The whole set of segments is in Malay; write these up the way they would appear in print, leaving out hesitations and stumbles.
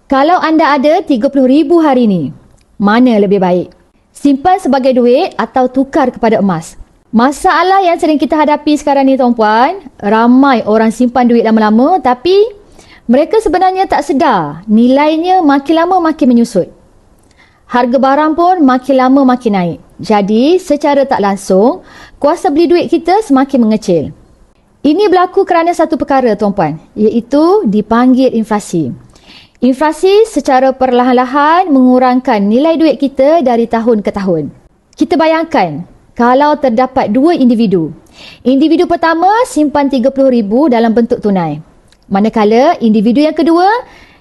Kalau anda ada RM30,000 hari ini, mana lebih baik? Simpan sebagai duit atau tukar kepada emas? Masalah yang sering kita hadapi sekarang ni tuan-puan, ramai orang simpan duit lama-lama tapi mereka sebenarnya tak sedar nilainya makin lama makin menyusut. Harga barang pun makin lama makin naik. Jadi secara tak langsung, kuasa beli duit kita semakin mengecil. Ini berlaku kerana satu perkara tuan-puan, iaitu dipanggil inflasi. Inflasi secara perlahan-lahan mengurangkan nilai duit kita dari tahun ke tahun. Kita bayangkan, kalau terdapat dua individu. Individu pertama simpan RM30,000 dalam bentuk tunai. Manakala individu yang kedua,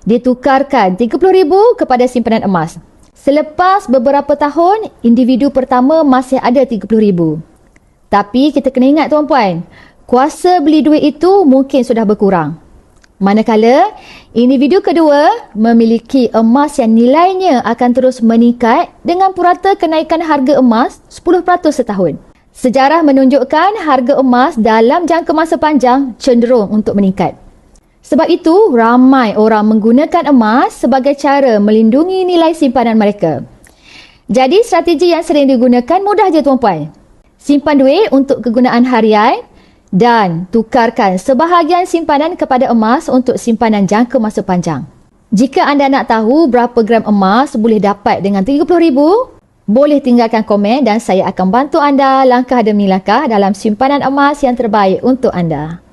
dia tukarkan RM30,000 kepada simpanan emas. Selepas beberapa tahun, individu pertama masih ada RM30,000. Tapi kita kena ingat tuan-puan, kuasa beli duit itu mungkin sudah berkurang. Manakala individu kedua memiliki emas yang nilainya akan terus meningkat dengan purata kenaikan harga emas 10% setahun. Sejarah menunjukkan harga emas dalam jangka masa panjang cenderung untuk meningkat. Sebab itu, ramai orang menggunakan emas sebagai cara melindungi nilai simpanan mereka. Jadi, strategi yang sering digunakan mudah je tuan-puan. Simpan duit untuk kegunaan harian dan tukarkan sebahagian simpanan kepada emas untuk simpanan jangka masa panjang. Jika anda nak tahu berapa gram emas boleh dapat dengan RM30,000, boleh tinggalkan komen dan saya akan bantu anda langkah demi langkah dalam simpanan emas yang terbaik untuk anda.